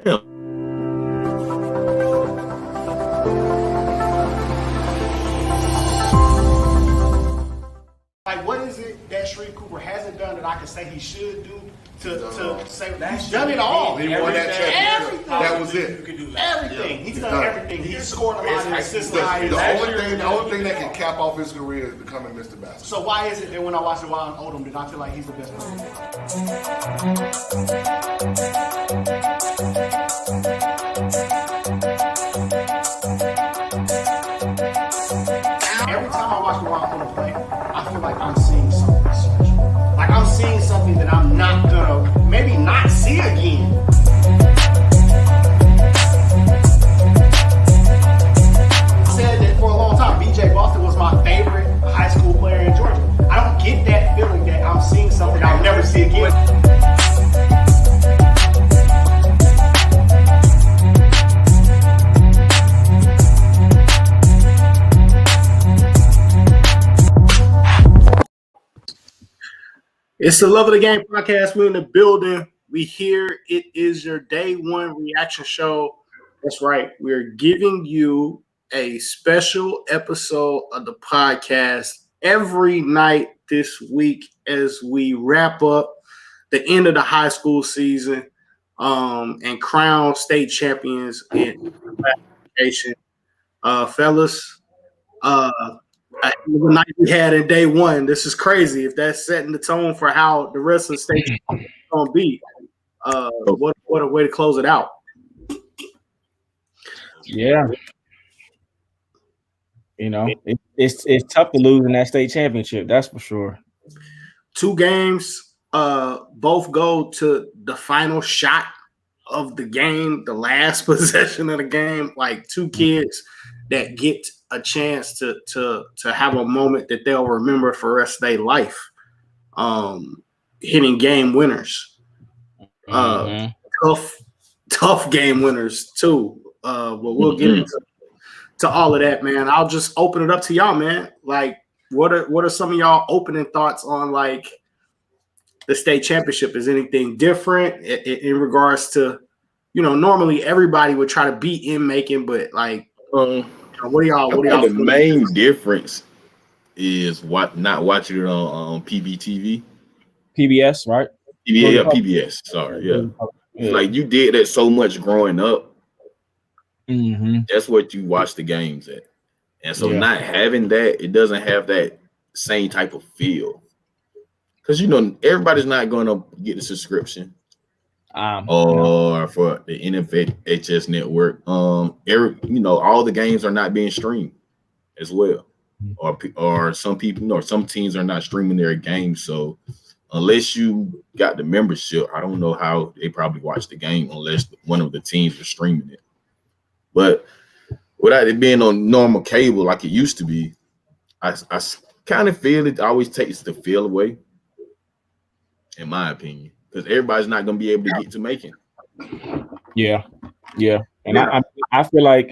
Damn. Like, what is it that Sharif Cooper hasn't done that I can say he should do to say he's done it all? He won that championship. That was it. Everything. He's done everything. He's scored a lot of assists. The only thing that can cap off his career is becoming Mr. Basketball. So why is it that when I watch the Wild and Odom, did I feel like he's the best player? Every time I watch the Wild and Odom play, I feel like I'm seeing something special. Like I'm seeing something that I'm not gonna maybe not see again. I said that for a long time. BJ Boston was my favorite high school player in Georgia. I don't get that feeling that I'm seeing something I'll never see again. It's the Love of the Game podcast. We're in the building. We here. It is your day one reaction show. That's right. We're giving you a special episode of the podcast every night this week as we wrap up the end of the high school season and crown state champions in classification. Fellas, the night we had in day one. This is crazy. If that's setting the tone for how the rest of the state is going to be, what a way to close it out. Yeah. You know, it's tough to lose in that state championship. That's for sure. 2 games, both go to the final shot of the game, the last possession of the game. Like 2 kids that get a chance to have a moment that they'll remember for the rest of their life. Hitting game winners. Tough game winners too. But we'll get into all of that, man. I'll just open it up to y'all, man. Like, what are some of y'all opening thoughts on like the state championship? Is anything different in regards to, normally everybody would try to beat in Macon, but like, what do y'all? The main difference is not watching it on PBTV. PBS, right? Yeah, PBS. Sorry, yeah. Like you did that so much growing up. Mm-hmm. That's what you watch the games at, and so not having that, it doesn't have that same type of feel. Because everybody's not going to get the subscription. Or for the NFHS network, all the games are not being streamed as well, or some people, some teams are not streaming their games. So unless you got the membership, I don't know how they probably watch the game unless one of the teams is streaming it. But without it being on normal cable like it used to be, I kind of feel it always takes the feel away, in my opinion. Because everybody's not going to be able to get to Macon. Yeah. And I feel like,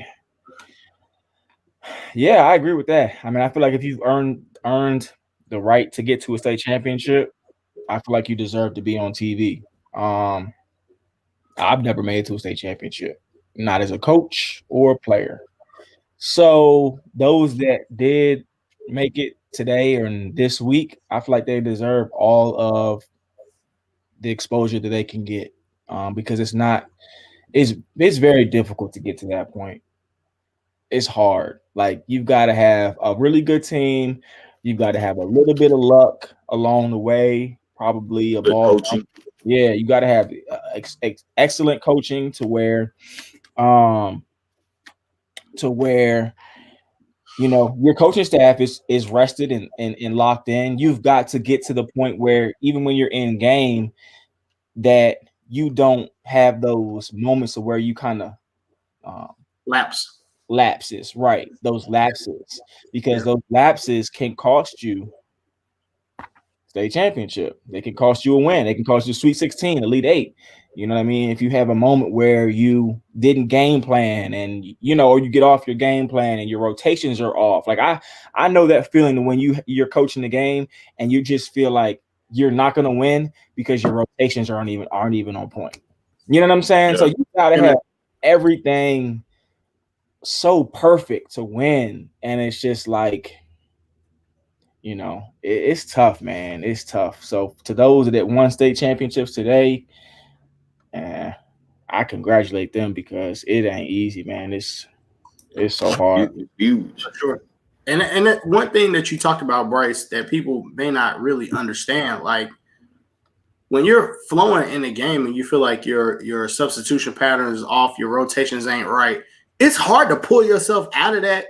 I agree with that. I mean, I feel like if you've earned the right to get to a state championship, I feel like you deserve to be on TV. I've never made it to a state championship, not as a coach or a player. So those that did make it today or this week, I feel like they deserve all of the exposure that they can get, because it's very difficult to get to that point. It's hard. Like, you've got to have a really good team. You've got to have a little bit of luck along the way, probably a ball coaching. Yeah, you got to have excellent coaching to where your coaching staff is rested and locked in. You've got to get to the point where even when you're in game, that you don't have those moments of where you kind of lapses, right? Those lapses, because those lapses can cost you state championship. They can cost you a win. They can cost you Sweet 16, Elite 8. You know what I mean? If you have a moment where you didn't game plan and, or you get off your game plan and your rotations are off. Like I know that feeling when you're coaching the game and you just feel like you're not going to win because your rotations aren't even on point. You know what I'm saying? Yeah. So you gotta have everything so perfect to win, and it's just like, you know, it's tough, man. It's tough. So to those that won state championships today, I congratulate them because it ain't easy, man. It's so hard. It's huge. For sure. And that one thing that you talked about, Bryce, that people may not really understand, like when you're flowing in the game and you feel like your substitution pattern is off, your rotations ain't right, it's hard to pull yourself out of that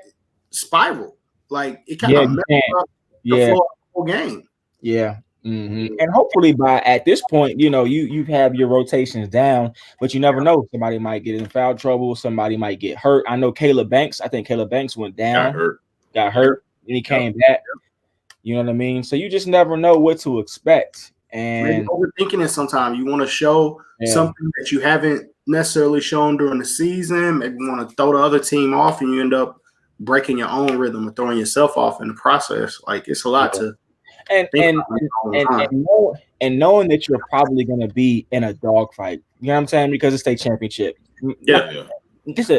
spiral. Like it kind of messes up the flow of the whole game. Yeah. Mm-hmm. And hopefully by at this point, you know, you have your rotations down, but you never know. Somebody might get in foul trouble. Somebody might get hurt. I know Caleb Banks. I think Caleb Banks went down, got hurt, and he came back. You know what I mean? So you just never know what to expect. And maybe overthinking it sometimes. You want to show something that you haven't necessarily shown during the season. Maybe you want to throw the other team off, and you end up breaking your own rhythm and throwing yourself off in the process. Like it's a lot to. And knowing that you're probably going to be in a dogfight, you know what I'm saying? Because it's state championship. Yeah. Just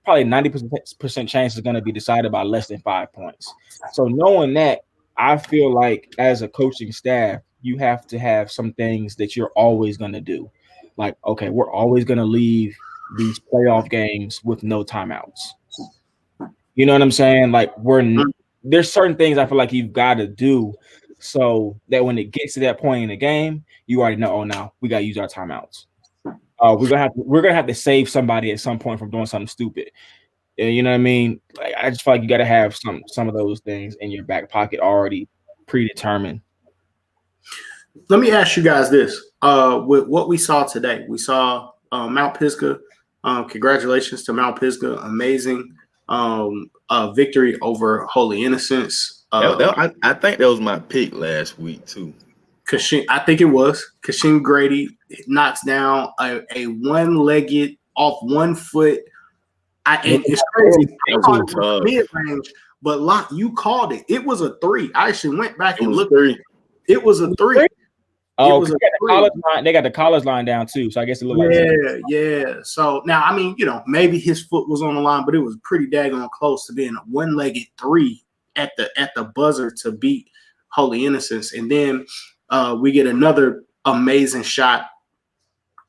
probably 90% chance is going to be decided by less than 5 points. So knowing that, I feel like as a coaching staff, you have to have some things that you're always going to do. Like, okay, we're always going to leave these playoff games with no timeouts. You know what I'm saying? Like there's certain things I feel like you've got to do so that when it gets to that point in the game, you already know, oh, now we got to use our timeouts. We're gonna have to save somebody at some point from doing something stupid. You know what I mean? Like, I just feel like you got to have some of those things in your back pocket already predetermined. Let me ask you guys this: with what we saw today, we saw Mount Pisgah. Congratulations to Mount Pisgah! Amazing victory over Holy Innocents. I think that was my pick last week too. I think it was Kashin Grady knocks down a one-legged off 1 foot. It's crazy. Mid-range, but Locke, you called it. It was a 3. I actually went back and looked. It was a 3. Oh, they got the college line down too, so I guess it looked like yeah. So now, I mean, you know, maybe his foot was on the line, but it was pretty daggone close to being a one-legged 3 at the buzzer to beat Holy Innocents, and then we get another amazing shot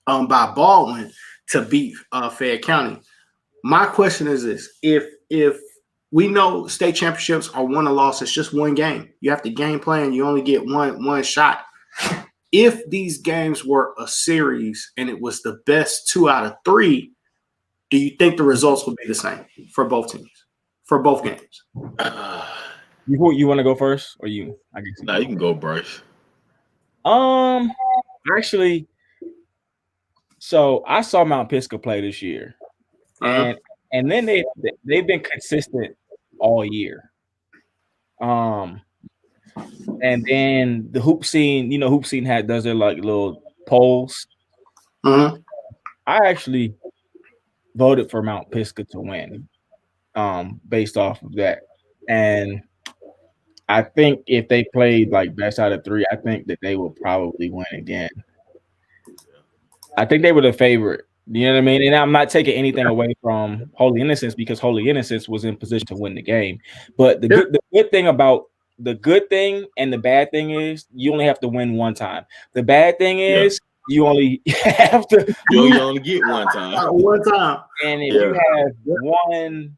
by Baldwin to beat Fayette County. My question is this: if we know state championships are won or lost, it's just one game. You have to game plan. You only get one shot. If these games were a series and it was the best 2 out of 3, do you think the results would be the same for both teams, for both games? You want to go first, or you? I guess you can go, Bryce. Actually, so I saw Mount Pisgah play this year, and then they've been consistent all year. And then the hoop scene, you know, hoop scene does their like little polls. I actually voted for Mount Pisgah to win, based off of that. And I think if they played like best out of 3, I think that they will probably win again. I think they were the favorite. You know what I mean? And I'm not taking anything away from Holy Innocents because Holy Innocents was in position to win the game. But the good thing about the good thing and the bad thing is you only have to win one time. The bad thing is you only have to you only get one time. One time. And if you have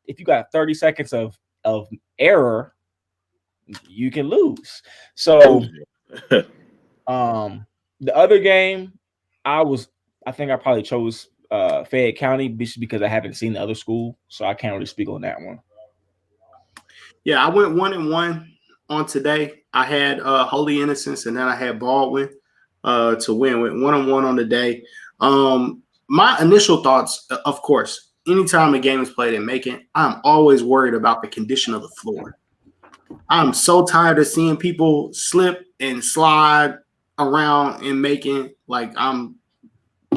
if you got 30 seconds of error, you can lose. So the other game, I think I probably chose Fayette County because I haven't seen the other school, so I can't really speak on that one. Yeah, I went 1-1 on today. I had Holy Innocents, and then I had Baldwin to win. Went 1-1 on the day. My initial thoughts, of course, anytime a game is played in Macon, I'm always worried about the condition of the floor. I'm so tired of seeing people slip and slide around in Macon. Like, I'm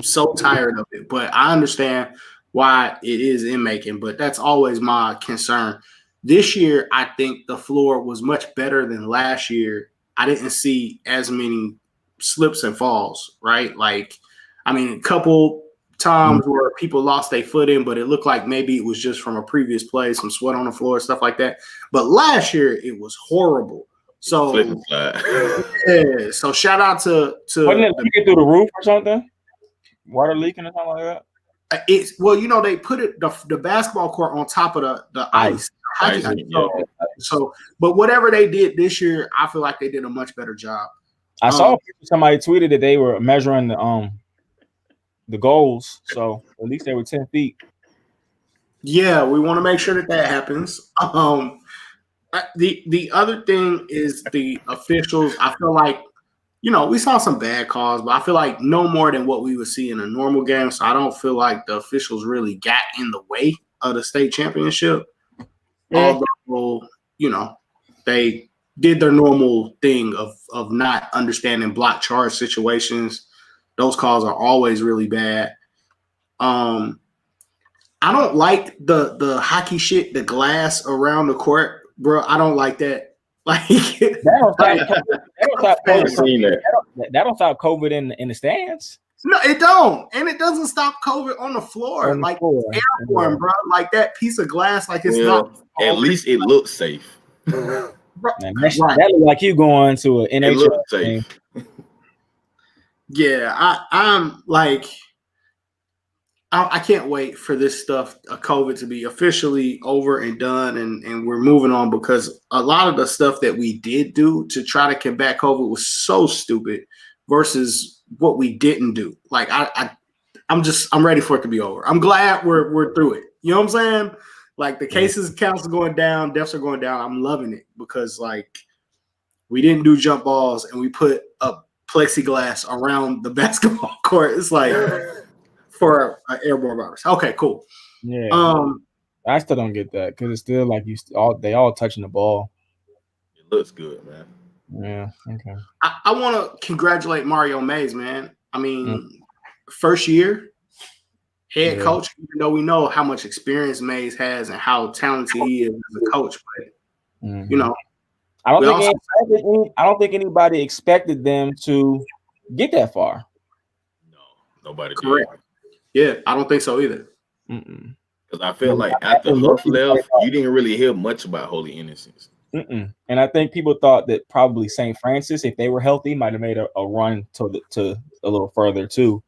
so tired of it. But I understand why it is in Macon, but that's always my concern. This year, I think the floor was much better than last year. I didn't see as many slips and falls, right? Like, I mean, a couple times where people lost their footing, but it looked like maybe it was just from a previous play, some sweat on the floor, stuff like that. But last year it was horrible. So yeah, so shout out to wasn't it leaking through the roof or something? Water leaking or something like that? It's they put it the basketball court on top of the ice. So, but whatever they did this year, I feel like they did a much better job. I saw somebody tweeted that they were measuring the goals, so at least they were 10 feet. Yeah, we want to make sure that happens. The other thing is the officials. I feel like, we saw some bad calls, but I feel like no more than what we would see in a normal game. So I don't feel like the officials really got in the way of the state championship. Yeah. Although, they did their normal thing of not understanding block charge situations. Those calls are always really bad. I don't like the hockey shit, the glass around the court, bro. I don't like that. Like that don't stop COVID in the stands. No, it don't, and it doesn't stop COVID on the floor. Airborne, bro. Like that piece of glass, like it's not. At least it looks safe. Man, that look like you going to an NHL game. Yeah, I'm like, I can't wait for this stuff, COVID, to be officially over and done, and we're moving on, because a lot of the stuff that we did do to try to combat COVID was so stupid versus what we didn't do. Like I'm ready for it to be over. I'm glad we're through it. You know what I'm saying? Like the cases counts are going down, deaths are going down. I'm loving it because like we didn't do jump balls and we put a plexiglass around the basketball court. It's like for an airborne virus. Okay, cool. Yeah. I still don't get that because it's still like they all touching the ball. It looks good, man. Yeah. Okay. I want to congratulate Mario Mays, man. I mean, first year head coach, even though we know how much experience Mays has and how talented he is as a coach, but I don't think anybody expected them to get that far. No, nobody did. Yeah, I don't think so either. Because I feel like after Huff left, you didn't really hear much about Holy Innocents. And I think people thought that probably St. Francis, if they were healthy, might have made a run to a little further too.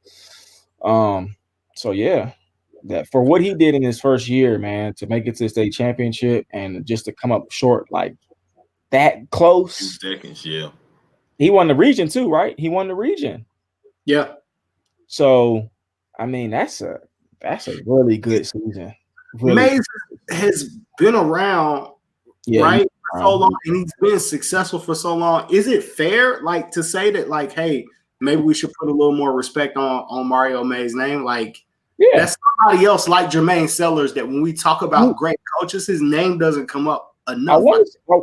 So yeah, that for what he did in his first year, man, to make it to the state championship and just to come up short like that close. 2 seconds, yeah. He won the region too, right? He won the region. Yeah. So I mean, that's a really good season. Really. Mays has been around, right, for so long, and he's been successful for so long. Is it fair, like, to say that, like, hey, maybe we should put a little more respect on Mario Mays' name? Like, that's somebody else like Jermaine Sellers that when we talk about great coaches, his name doesn't come up enough.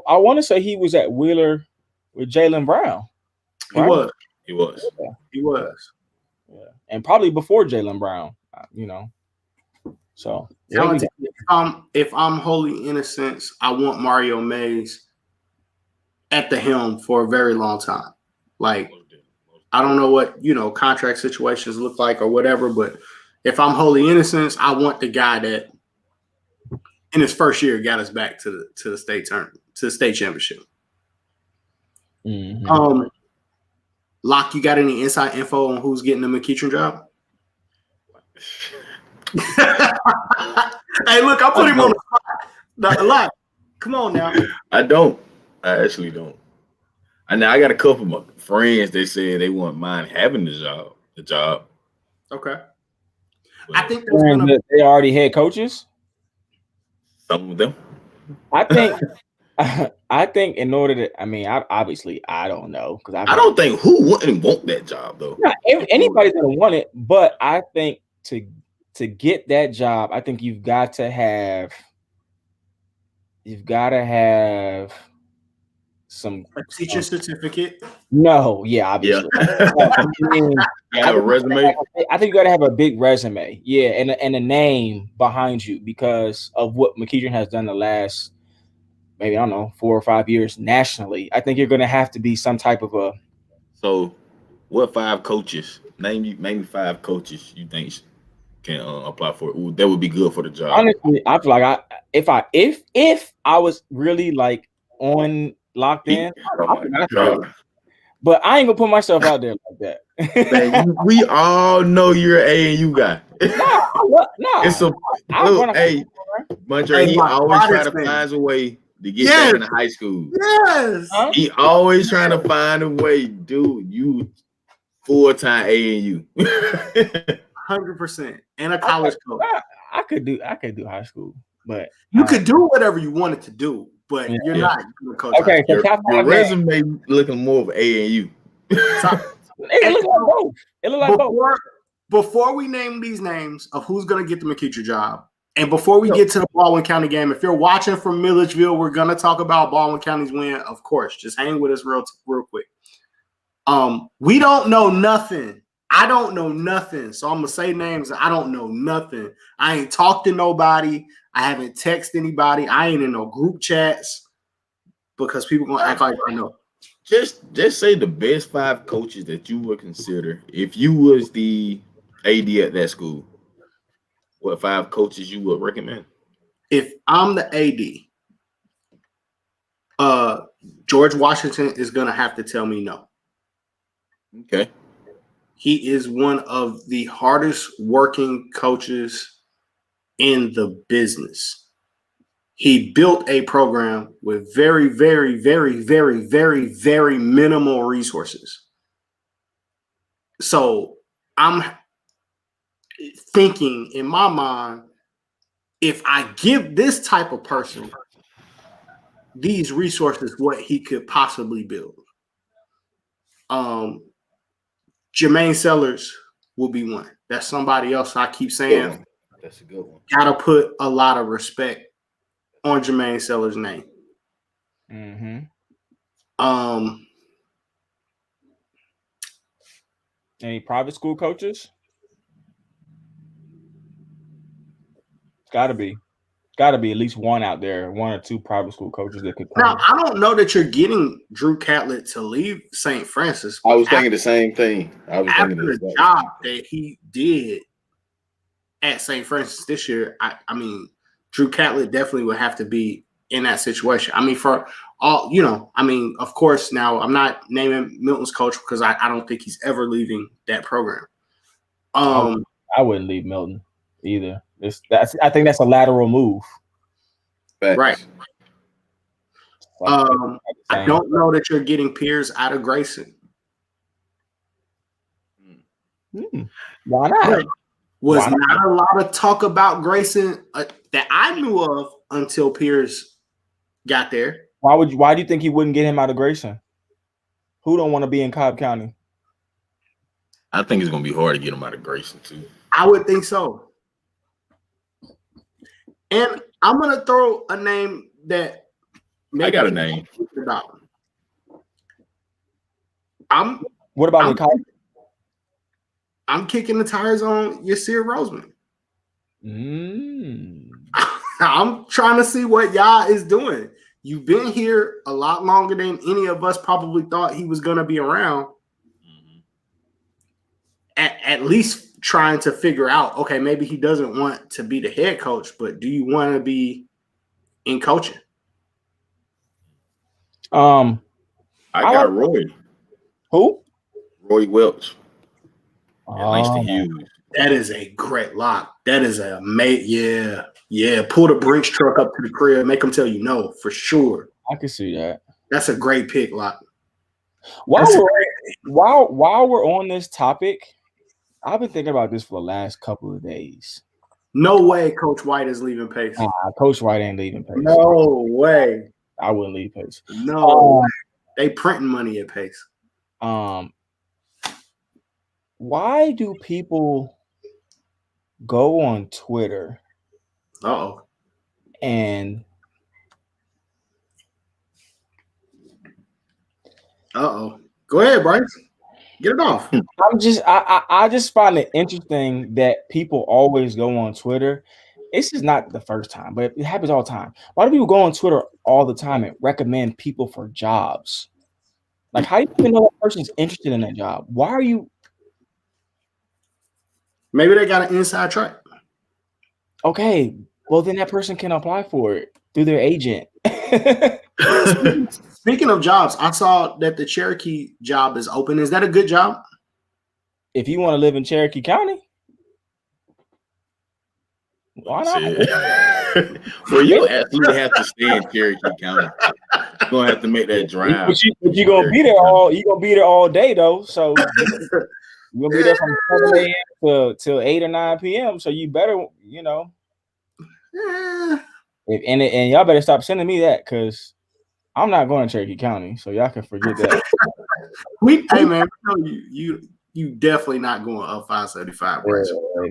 I want to say he was at Wheeler with Jaylen Brown. Right? He was. Yeah, and probably before Jaylen Brown, So if I'm Holy Innocents, I want Mario Mays at the helm for a very long time. Like, I don't know what contract situations look like or whatever, but if I'm Holy Innocents, I want the guy that in his first year got us back to the state tournament, to the state championship. Locke, you got any inside info on who's getting the McEachern job? Hey, look, I put him on the spot. Locke, come on now. I don't. I actually don't. I got a couple of my friends. They said they wouldn't mind having the job. Okay. But I think they already had coaches. Some of them. I think in order to, I don't know because I don't think who wouldn't want that job though. Anybody's gonna want it, but I think to get that job, I think you've got to have some a teacher certificate. No, yeah, obviously. Yeah. A resume. I think you got to have a big resume, and a name behind you because of what McEachern has done the last, maybe, I don't know, 4 or 5 years nationally. I think you're going to have to be some type of a. So What 5 coaches? Name me 5 coaches you think can apply for it. Ooh, that would be good for the job. Honestly, I feel like if I was really like on locked in, but I ain't gonna put myself out there like that. Man, we all know you're an A&U guy. It's a hey, Montre, he always try to find a way to get back into high school. Yes, he always trying to find a way, dude. You full-time A&U. 100%, and a college coach. I could do high school, but you could do whatever you wanted to do, but you're not going to coach. Okay, your resume looking more of A&U. It look like both. Before we name these names of who's going to get the McEachern job, and before we get to the Baldwin County game, if you're watching from Milledgeville, we're going to talk about Baldwin County's win, of course. Just hang with us real quick. We don't know nothing. I don't know nothing. So I'm going to say names. I don't know nothing. I ain't talked to nobody. I haven't texted anybody. I ain't in no group chats because people going to act like I know. Just say the best 5 coaches that you would consider if you was the AD at that school. What 5 coaches you would recommend? If I'm the AD, George Washington is going to have to tell me no. Okay. He is one of the hardest working coaches in the business. He built a program with very, very, very, very, very, very minimal resources. So I'm thinking in my mind, if I give this type of person these resources, what he could possibly build. Jermaine Sellers will be one. That's somebody else I keep saying. That's a good one. Gotta put a lot of respect on Jermaine Sellers' name. Mm-hmm. Any private school coaches? Gotta be at least one out there, 1 or 2 private school coaches that could come. Now, I don't know that you're getting Drew Catlett to leave St. Francis. I was thinking the same thing. After the job that he did at St. Francis this year, I mean, Drew Catlett definitely would have to be in that situation. I mean, for all, of course, now I'm not naming Milton's coach because I don't think he's ever leaving that program. I wouldn't leave Milton either. I think that's a lateral move. Right. I don't know that you're getting Piers out of Grayson. Why not? Was not a lot of talk about Grayson that I knew of until Piers got there. Why do you think he wouldn't get him out of Grayson? Who don't want to be in Cobb County? I think it's going to be hard to get him out of Grayson too. I would think so. And I'm going to throw a name that I got a name. About. What about College? I'm kicking the tires on Yasir Roseman. I'm trying to see what y'all is doing. You've been here a lot longer than any of us probably thought he was going to be around. At least trying to figure out, okay, maybe he doesn't want to be the head coach, but do you want to be in coaching? I got Roy. Who? Roy Welch. Langston Hughes. That is a great lock. That is a mate. Yeah. Pull the Brinks truck up to the crib. Make them tell you no for sure. I can see that. That's a great pick, lock. While we're on this topic, I've been thinking about this for the last couple of days. No way Coach White is leaving Pace. Coach White ain't leaving Pace. No way. I wouldn't leave Pace. No way. They printing money at Pace. Why do people go on Twitter and go ahead, Bryce. Get it off. I just find it interesting that people always go on Twitter. This is not the first time, but it happens all the time. Why do people go on Twitter all the time and recommend people for jobs? Like, how do you even know that person's interested in that job? Why are you? Maybe they got an inside track. Okay, well then that person can apply for it through their agent. Speaking of jobs, I saw that the Cherokee job is open. Is that a good job? If you want to live in Cherokee County, why not? Well, you absolutely have to stay in Cherokee County. You're gonna have to make that drive. But you're gonna be there all day though. So you're gonna be there from 7 a.m. till 8 or 9 p.m. So you better, and y'all better stop sending me that because I'm not going to Cherokee County. So y'all can forget that. Hey man, you definitely not going up 575.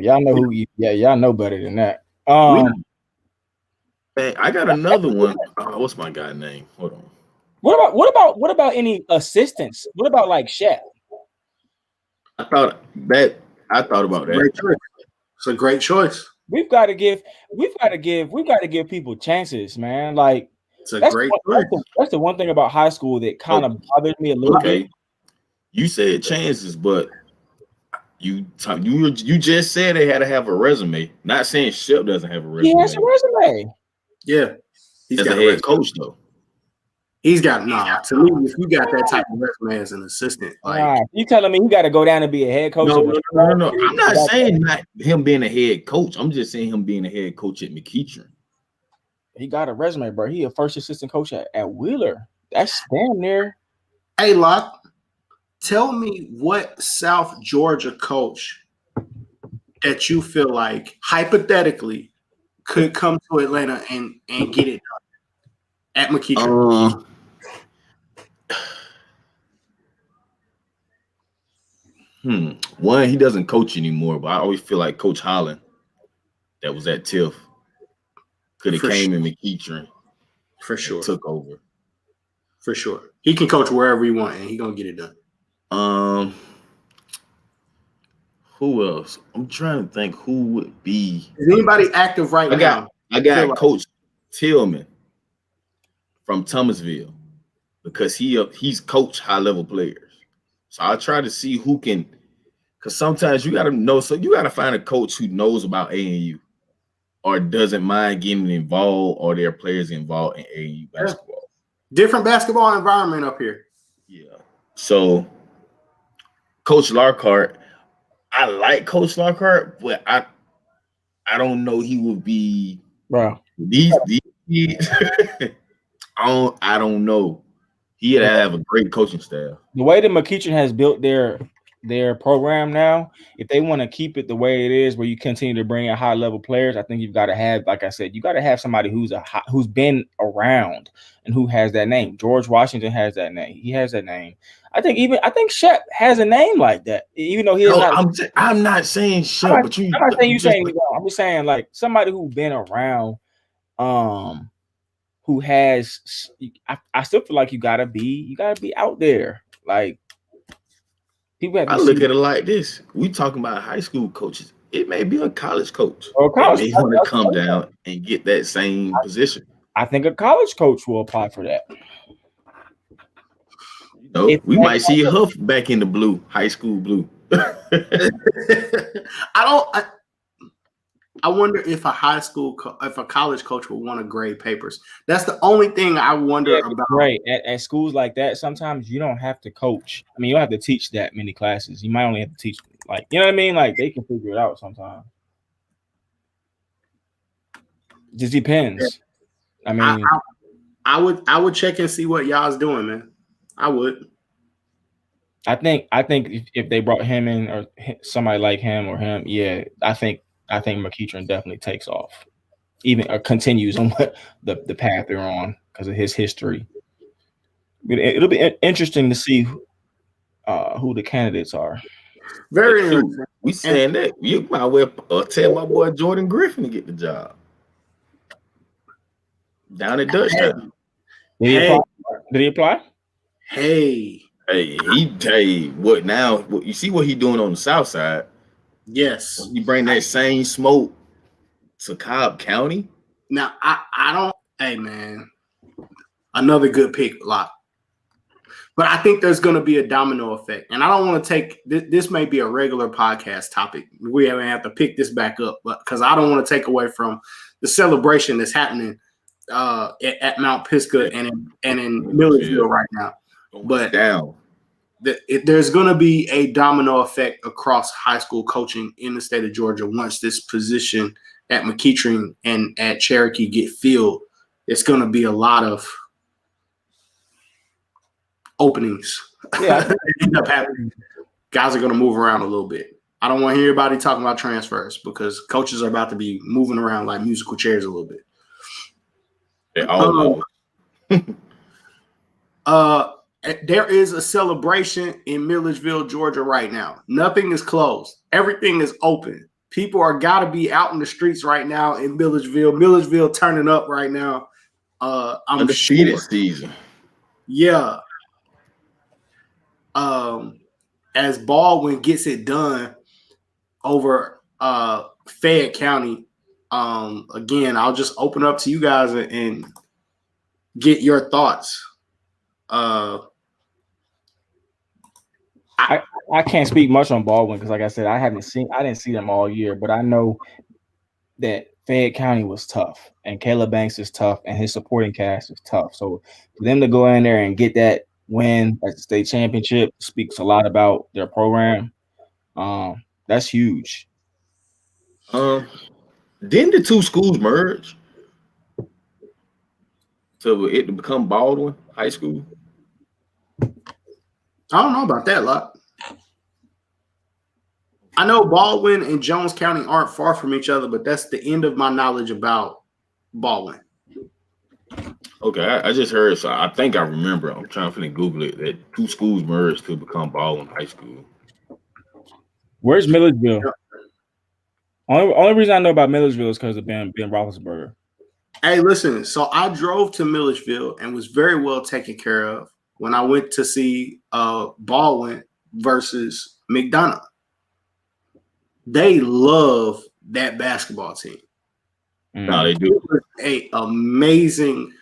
Y'all know who y'all know better than that. Hey, I got another one. What's my guy name? Hold on. What about any assistants? What about like Shep? I thought about that. Great choice. It's a great choice. We've got to give people chances, man. Like it's a great choice. That's the one thing about high school that kind of bothered me a little bit. You said chances, but you just said they had to have a resume. Not saying Shep doesn't have a resume. He has a resume. Yeah, he's got a head coach though. He's got to me, if you got that type of resume as an assistant, like you telling me you got to go down and be a head coach? No. I'm not saying not him being a head coach. I'm just saying him being a head coach at McEachern. He got a resume, bro. He a first assistant coach at Wheeler. That's damn near. Hey, Locke, tell me what South Georgia coach that you feel like hypothetically could come to Atlanta and get it done at McEachern. One, he doesn't coach anymore, but I always feel like Coach Holland, that was at TIFF, could have came in McEachern. For sure. Took over. For sure. He can coach wherever he wants, and he's going to get it done. Who else? I'm trying to think who would be. Is anybody active right now? I got Coach Tillman from Thomasville because he's coached high-level players. So I try to see who can, because sometimes you got to know. So you got to find a coach who knows about AAU or doesn't mind getting involved or their players involved in AAU basketball. Different basketball environment up here. Yeah. So Coach Larkart, I like Coach Larkart, but I don't know he would be. Bro. These I don't know. He had to have a great coaching staff. The way that McEachern has built their program now, if they want to keep it the way it is, where you continue to bring in high level players, I think you've got to have, like I said, you got to have somebody who's been around and who has that name. George Washington has that name. He has that name. I think Shep has a name like that, even though I'm not saying Shep, I'm not saying you saying. I'm just saying like somebody who's been around. Who has? I still feel like you gotta be out there. Like people have to look at it like this: we talking about high school coaches. It may be a college coach. Or college, they want to come down and get that same position. I think a college coach will apply for that. We might see Huff back in the blue, high school blue. I wonder if a college coach would want to grade papers. That's the only thing I wonder about. Right. At schools like that, sometimes you don't have to coach. I mean, you don't have to teach that many classes. You might only have to teach, like, you know what I mean? Like, they can figure it out sometimes. Just depends. I mean, I would check and see what y'all's doing, man. I would. I think if they brought him in or somebody like him or him, yeah, I think McEachern definitely takes off, even or continues on what the path they're on because of his history. It'll be interesting to see who the candidates are. Very interesting. We saying that you might well tell my boy Jordan Griffin to get the job down at Dutchtown. Did he apply? Hey, what now? You see what he doing on the south side? Yes. You bring that same smoke to Cobb County? Now, I don't – hey, man, another good pick, Locke. But I think there's going to be a domino effect. And I don't want to take this may be a regular podcast topic. We have to pick this back up, but because I don't want to take away from the celebration that's happening at Mount Pisgah and in Milledgeville right now. But there's going to be a domino effect across high school coaching in the state of Georgia once this position at McEachern and at Cherokee get filled. It's going to be a lot of openings. Yeah, end up happening. Guys are going to move around a little bit. I don't want to hear anybody talking about transfers because coaches are about to be moving around like musical chairs a little bit. There is a celebration in Milledgeville, Georgia right now. Nothing is closed. Everything is open. People are got to be out in the streets right now in Milledgeville. Milledgeville turning up right now. I'm undefeated season. Yeah. As Baldwin gets it done over Fayette County, again, I'll just open up to you guys and get your thoughts. I can't speak much on Baldwin because, like I said, I didn't see them all year, but I know that Fayette County was tough, and Caleb Banks is tough, and his supporting cast is tough. So for them to go in there and get that win at the state championship speaks a lot about their program. That's huge. Didn't the two schools merge so it to become Baldwin High School? I don't know about that, lot. I know Baldwin and Jones County aren't far from each other, but that's the end of my knowledge about Baldwin. Okay, I just heard, so I think I remember. I'm trying to Google it. That two schools merged to become Baldwin High School. Where's Milledgeville? Only reason I know about Milledgeville is because of Ben Roethlisberger. Hey, listen. So I drove to Milledgeville and was very well taken care of when I went to see Baldwin versus McDonough. They love that basketball team. No, they do. It was amazing.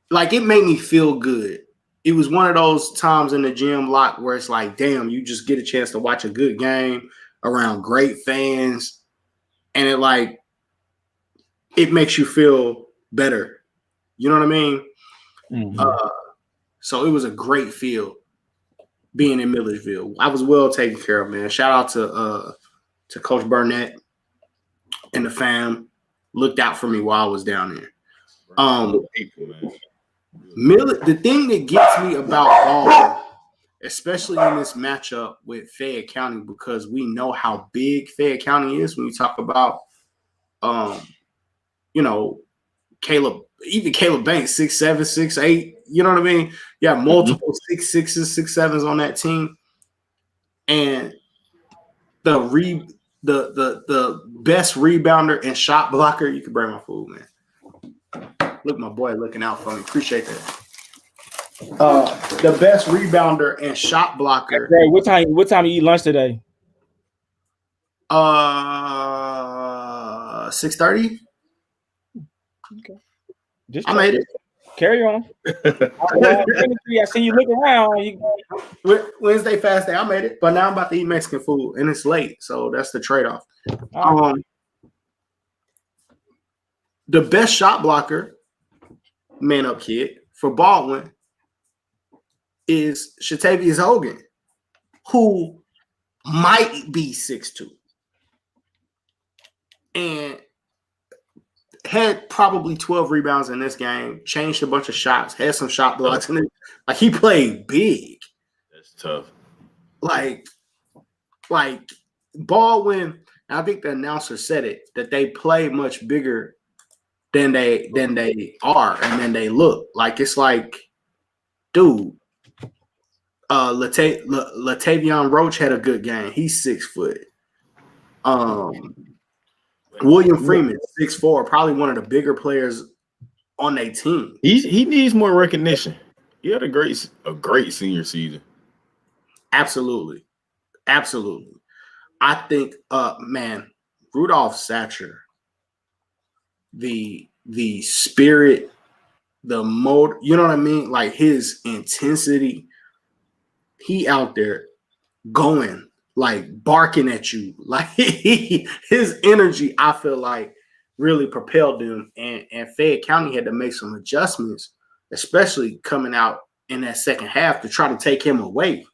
Like, it made me feel good. It was one of those times in the gym lot where it's like, damn, you just get a chance to watch a good game around great fans. And it makes you feel better. You know what I mean? Mm-hmm. So it was a great feel being in Milledgeville. I was well taken care of, man. Shout out to Coach Burnett and the fam. Looked out for me while I was down there. The thing that gets me about Baldwin, especially in this matchup with Fayette County, because we know how big Fayette County is when you talk about, Caleb Banks, 6'7", 6'8", you know what I mean? You have multiple 6'6", 6'7" on that team. And the best rebounder and shot blocker, you can bring my food, man. Look, my boy looking out for me. Appreciate that. The best rebounder and shot blocker. Hey, what time you eat lunch today? 6:30. Okay. I made it. Carry on. I see you look around. Wednesday fast day. I made it, but now I'm about to eat Mexican food, and it's late, so that's the trade-off. The best shot blocker, man up kid, for Baldwin is Shatavius Hogan, who might be 6'2", and had probably 12 rebounds in this game, changed a bunch of shots, had some shot blocks, and like he played big. That's tough. Like Baldwin, I think the announcer said it, that they play much bigger than they are and then they look. Like, it's like, dude, Latavion Roach had a good game. He's 6 foot. William Freeman, 6'4", probably one of the bigger players on their team. He needs more recognition. He had a great senior season. Absolutely. I think, Rudolph Satcher, the spirit, the mode, you know what I mean? Like, his intensity, he out there going, like barking at you. Like his energy, I feel like, really propelled him. And Fayette County had to make some adjustments, especially coming out in that second half to try to take him away.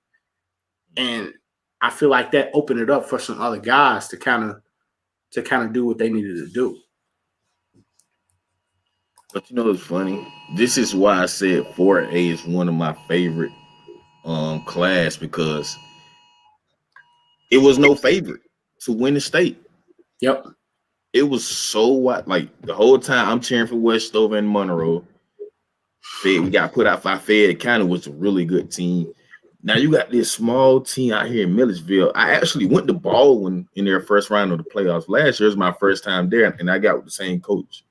And I feel like that opened it up for some other guys to kind of do what they needed to do. But you know what's funny? This is why I said 4A is one of my favorite class, because it was no favorite to win the state. Yep. It was so what, like the whole time I'm cheering for Westover and Monroe. We got put out by Fayette County, was a really good team. Now you got this small team out here in Milledgeville. I actually went to Baldwin in their first round of the playoffs. Last year was my first time there, and I got with the same coach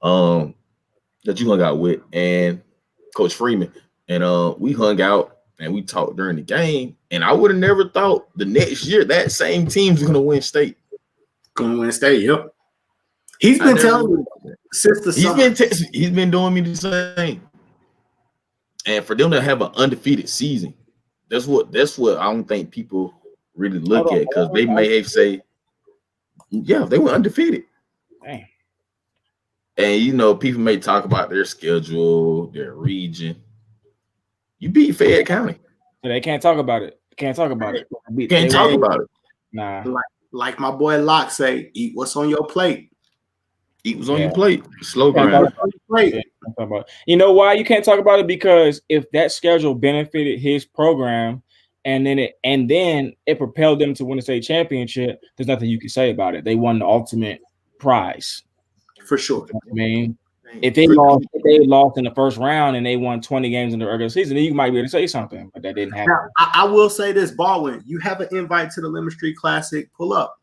that you hung out with, and Coach Freeman. And we hung out and we talked during the game. And I would have never thought the next year that same team's gonna win state. Gonna win state, yep. He's been telling me since the summer. He's been doing me the same. And for them to have an undefeated season, that's what I don't think people really look at, because they may say, yeah, they were undefeated. Dang. And you know, people may talk about their schedule, their region. You beat Fayette County. So they can't talk about it. Can't talk about it. Can't talk about it. Nah. Like my boy Locke say, eat what's on your plate. Eat what's on your plate. Slow grind. You know why you can't talk about it? Because if that schedule benefited his program, and then it propelled them to win the state championship, there's nothing you can say about it. They won the ultimate prize. For sure. I mean, if they lost in the first round and they won 20 games in the regular season, then you might be able to say something, but that didn't happen. Now, I will say this, Baldwin, you have an invite to the Lemon Street Classic. Pull up.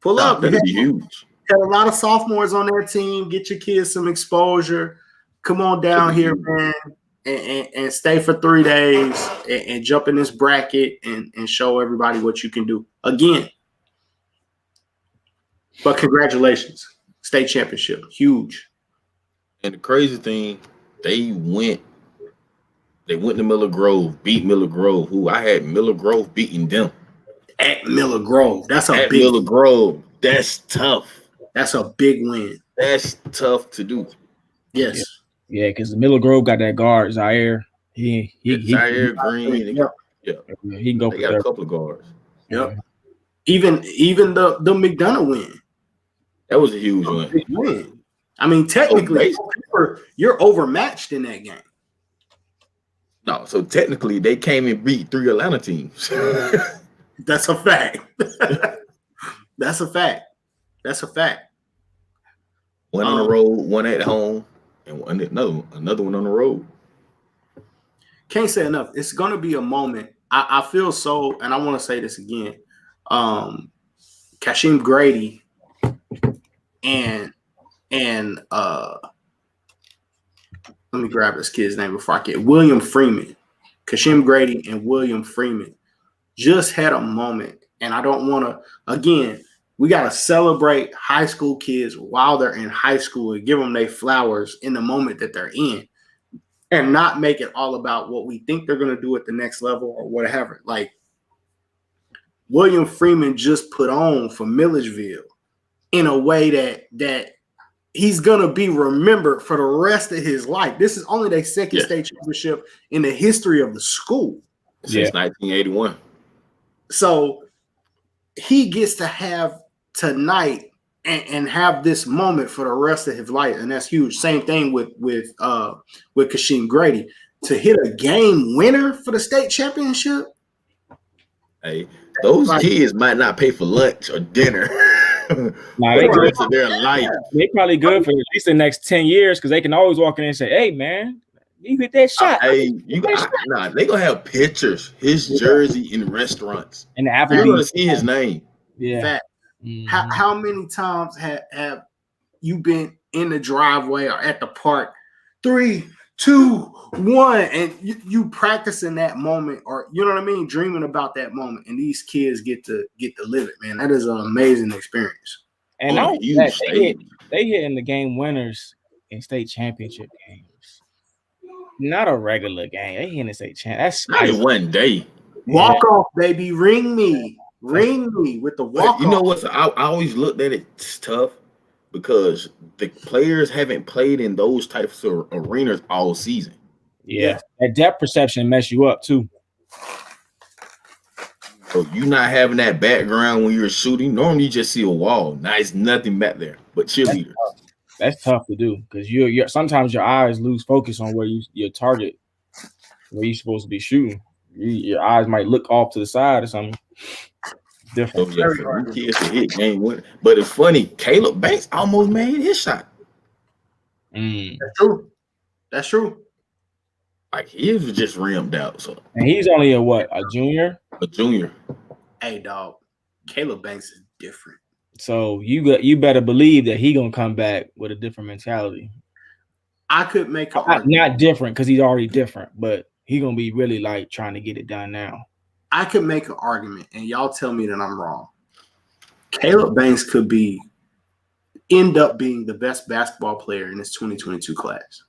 That'd be huge. Got a lot of sophomores on their team. Get your kids some exposure. Come on down here, man, and stay for 3 days and jump in this bracket and show everybody what you can do. Again. But congratulations. State championship. Huge. And the crazy thing, they went to Miller Grove, beat Miller Grove, who I had Miller Grove beating them. At Miller Grove. That's Miller Grove. That's tough. That's a big win. That's tough to do. Yes. Yeah, because Miller Grove got that guard, Zaire. Zaire Green. Yeah. He can go. They got a couple of guards. Yep. Even the McDonough win. That was a huge win. I mean, technically, you're overmatched in that game. No, so technically, they came and beat 3 Atlanta teams. That's a fact. That's a fact. One on the road, one at home, and another one on the road. Can't say enough. It's going to be a moment. I feel so, and I want to say this again. Kashim Grady and let me grab this kid's name before I get William Freeman. Kashim Grady and William Freeman just had a moment, and I don't want to. Again, we got to celebrate high school kids while they're in high school and give them their flowers in the moment that they're in, and not make it all about what we think they're going to do at the next level or whatever. Like William Freeman just put on for Milledgeville in a way that he's going to be remembered for the rest of his life. This is only their second state championship in the history of the school. Since 1981. So he gets to have tonight and have this moment for the rest of his life, and that's huge. Same thing with Kashim Grady. To hit a game winner for the state championship. Hey, those kids might not pay for lunch or dinner. Nah, they good for their life. They probably good for at least the next 10 years, because they can always walk in and say, "Hey, man, you hit that shot." They gonna have pictures, his jersey in restaurants, and the You're gonna see his name. Yeah. Mm-hmm. How many times have you been in the driveway or at the park? 3, 2, 1, and you practicing that moment, or you know what I mean, dreaming about that moment, and these kids get to live it, man. That is an amazing experience. And they hit in the game winners in state championship games. Not a regular game. They didn't say chance. That's not in one day. Walk off, baby. Ring me with the walk off. You know what? I always looked at it. It's tough because the players haven't played in those types of arenas all season. Yeah. That depth perception mess you up too. So you not having that background when you're shooting. Normally you just see a wall. Now it's nothing back there but cheerleaders. That's tough to do because you're sometimes your eyes lose focus on where your target, where you're supposed to be shooting. Your eyes might look off to the side or something. Different. So for kids to hit game winner. But it's funny, Caleb Banks almost made his shot. That's true. Like he was just rimmed out. So and he's only a junior? A junior. Hey dog, Caleb Banks is different. So you better believe that he gonna come back with a different mentality. I could make not different because he's already different, but he gonna be really like trying to get it done now. I could make an argument, and y'all tell me that I'm wrong. Caleb Banks could end up being the best basketball player in this 2022 class.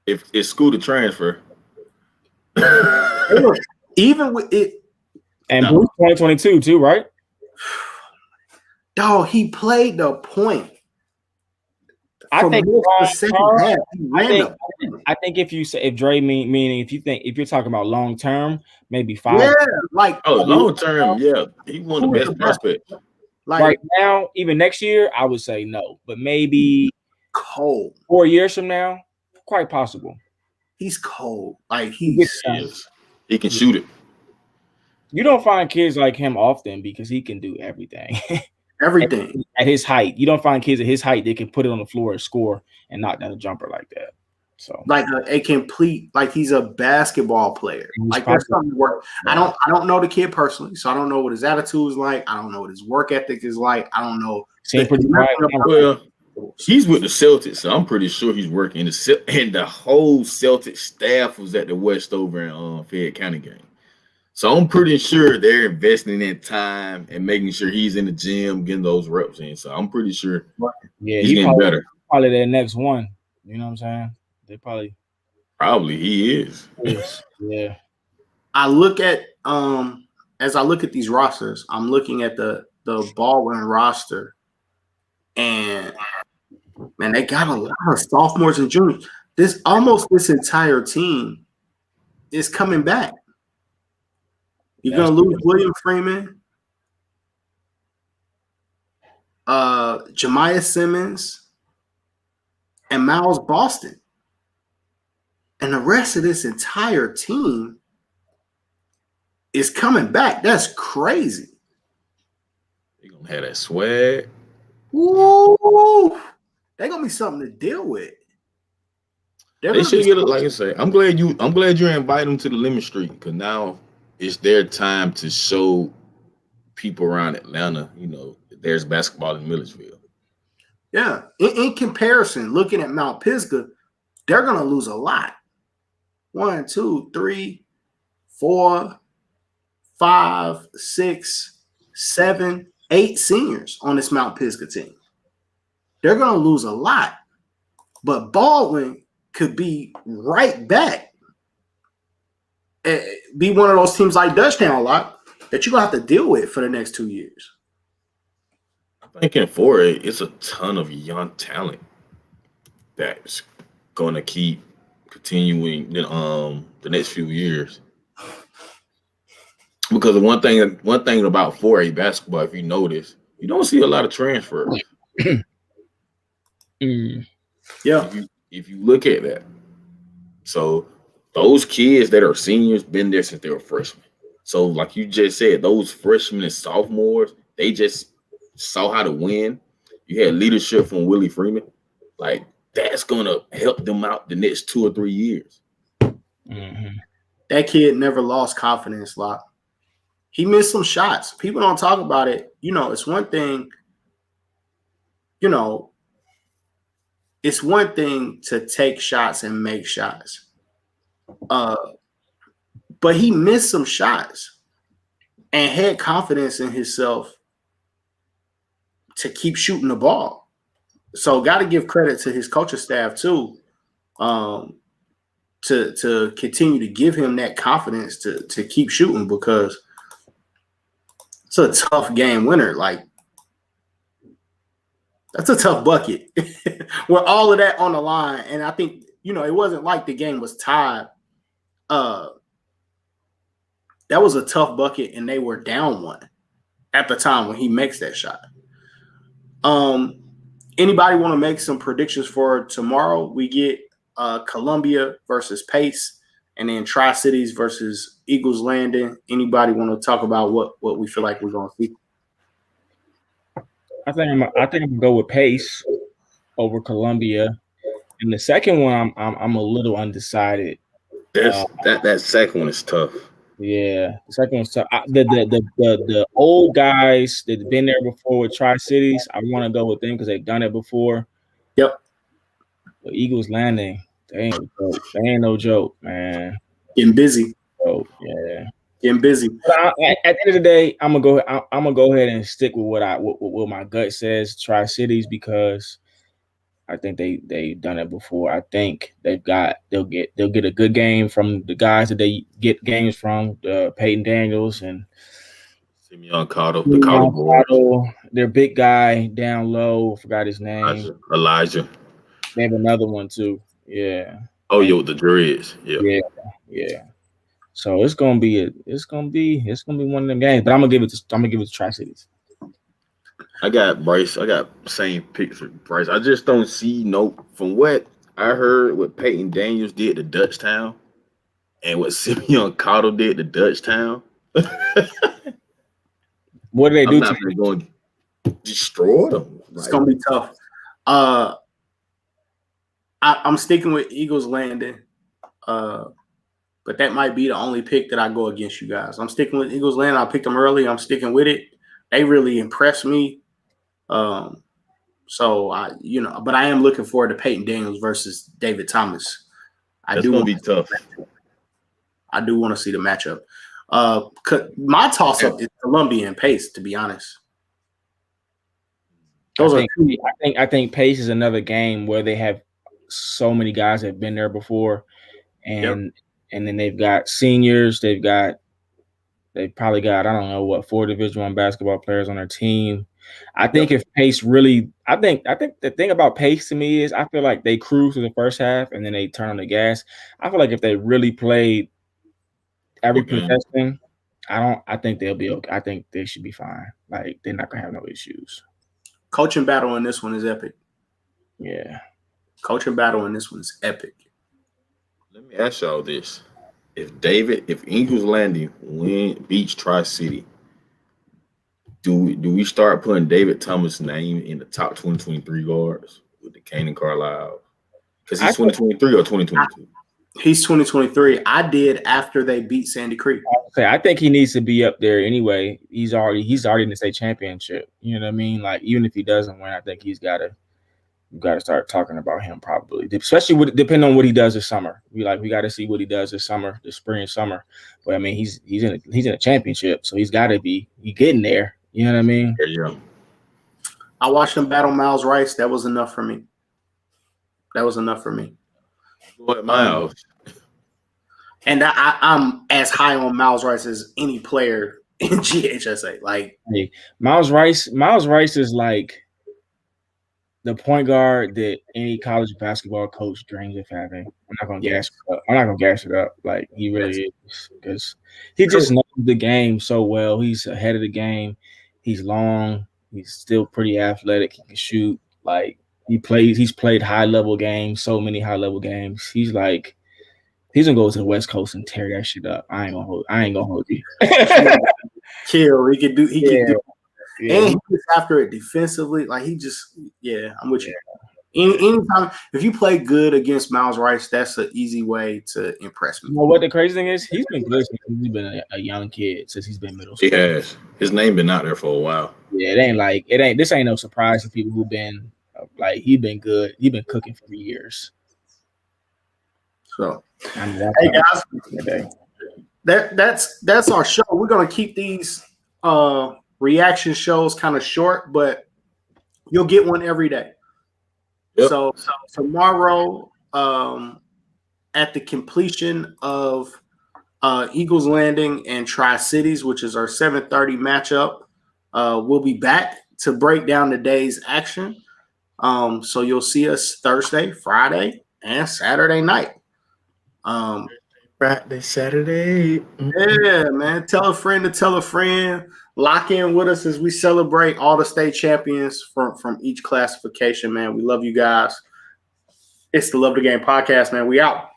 If it's school to transfer. Even with it. And Bruce 2022 too, right? Dog, he played the point. I think if Dre meaning if you're talking about long term, maybe 5. Yeah, like long term, yeah. He won the best prospect. Like right now, even next year, I would say no, but maybe cold 4 years from now, quite possible. He's cold. Like he can shoot it. You don't find kids like him often because he can do everything. Everything at his height. You don't find kids at his height that can put it on the floor and score and knock down a jumper like that. So like a complete, like he's a basketball player. Like that's something work. I don't know the kid personally, so I don't know what his attitude is like. I don't know what his work ethic is like. I don't know. Well, he's with the Celtics, so I'm pretty sure he's working and the whole Celtics staff was at the Westover and Fayette County game. So I'm pretty sure they're investing in time and making sure he's in the gym, getting those reps in. So I'm pretty sure he's getting better. Probably their next one. You know what I'm saying? They probably he is. Yeah. I look at as I look at these rosters, I'm looking at the Baldwin roster, and man, they got a lot of sophomores and juniors. This entire team is coming back. You're going to lose William Freeman, Jemiah Simmons, and Miles Boston. And the rest of this entire team is coming back. That's crazy. They're going to have that swag. Woo! They're going to be something to deal with. They should get it, like I say. I'm glad you invite them to the Lemon Street because now it's their time to show people around Atlanta, there's basketball in Milledgeville. Yeah. In comparison, looking at Mount Pisgah, they're going to lose a lot. 1, 2, 3, 4, 5, 6, 7, 8 seniors on this Mount Pisgah team. They're going to lose a lot. But Baldwin could be right back. Be one of those teams like Dutchtown a lot that you're going to have to deal with for the next 2 years. I'm thinking for it's a ton of young talent that's going to keep continuing the next few years. Because one thing about 4A basketball, if you notice, you don't see a lot of transfers. Yeah. If you look at that. So those kids that are seniors been there since they were freshmen. So like you just said, those freshmen and sophomores, they just saw how to win. You had leadership from Willie Freeman. Like that's going to help them out the next 2 or 3 years. Mm-hmm. That kid never lost confidence, Locke. He missed some shots. People don't talk about it. It's one thing, it's one thing to take shots and make shots. But he missed some shots and had confidence in himself to keep shooting the ball. So got to give credit to his coaching staff too to continue to give him that confidence to keep shooting, because it's a tough game winner. Like, that's a tough bucket with all of that on the line. And I think, it wasn't like the game was tied. That was a tough bucket, and they were down one at the time when he makes that shot. Anybody want to make some predictions for tomorrow? We get Columbia versus Pace, and then Tri-Cities versus Eagles Landing. Anybody want to talk about what we feel like we're going to see? I think I'm gonna go with Pace over Columbia. And the second one, I'm a little undecided. That second one is tough. Yeah, the second one's tough. The old guys that've been there before with Tri-Cities, I want to go with them because they've done it before. Yep. The Eagles Landing, they ain't no joke, man. Getting busy. Oh yeah. Getting busy. But at the end of the day, I'm gonna go ahead and stick with what my gut says, Tri-Cities, because I think they've done it before. I think they'll get a good game from the guys that they get games from, Peyton Daniels and Simeon Cottle, their big guy down low. Forgot his name. Elijah. They have another one too. Yeah. Oh, the Dreads. Yeah. Yeah. So it's gonna be one of them games, but I'm gonna give it to Tri-Cities. I got Bryce. I got same picks for Bryce. I just don't see from what I heard what Peyton Daniels did to Dutchtown and what Simeon Cottle did to Dutchtown. What do they do? I'm not going to destroy them. It's gonna be tough. I'm sticking with Eagles Landing. But that might be the only pick that I go against you guys. I'm sticking with Eagles Landing. I picked them early. I'm sticking with it. They really impressed me. So but I am looking forward to Peyton Daniels versus David Thomas. That's gonna be tough. I do want to see the matchup. My toss-up is Columbia and Pace, to be honest. I think Pace is another game where they have so many guys that have been there before, and then they've got seniors. They've probably got, I don't know what, 4 Division I basketball players on their team. I think if Pace really, I think the thing about Pace to me is I feel like they cruise through the first half and then they turn on the gas. I feel like if they really played every possession, I think they'll be okay. I think they should be fine. Like, they're not gonna have no issues. Coaching battle in this one is epic. Yeah. Coaching battle in this one is epic. Let me ask y'all this. If Eagles Landing beats Tri-City, do we start putting David Thomas' name in the top 2023 guards with the Canaan Carlisle? Because he's 2023 or 2022? He's 2023. I did after they beat Sandy Creek. I think he needs to be up there anyway. He's already in the state championship. You know what I mean? Like, even if he doesn't win, I think you got to start talking about him probably, especially depending on what he does this summer. We got to see what he does this summer, this spring and summer. But I mean, he's in a championship, so he's got to be getting there. You know what I mean? Yeah. I watched him battle Miles Rice. That was enough for me. What, Miles? And I'm as high on Miles Rice as any player in GHSA. Like, hey, Miles Rice is like the point guard that any college basketball coach dreams of having. I'm not gonna gas it up. Like, he really is, because he just knows the game so well. He's ahead of the game. He's long. He's still pretty athletic. He can shoot. Like, he's played high level games, so many high level games. He's gonna go to the West Coast and tear that shit up. I ain't gonna hold you. Kill. He can do. Yeah. And he gets after it defensively. Like, I'm with you. Anytime, if you play good against Miles Rice, that's an easy way to impress me. You know what the crazy thing is? He's been good since he's been a young kid, since he's been middle school. He has. His name been out there for a while. Yeah, this ain't no surprise to people who've been he's been good. He's been cooking for years. So, hey guys, that's our show. We're gonna keep these reaction shows kind of short, but you'll get one every day. Yep. So tomorrow, at the completion of Eagles Landing and Tri-Cities, which is our 7:30 matchup. We'll be back to break down the day's action. So you'll see us Thursday, Friday, and Saturday night. Friday, Saturday. Yeah, man. Tell a friend to tell a friend. Lock in with us as we celebrate all the state champions from each classification, man. We love you guys. It's the Love the Game podcast, man. We out.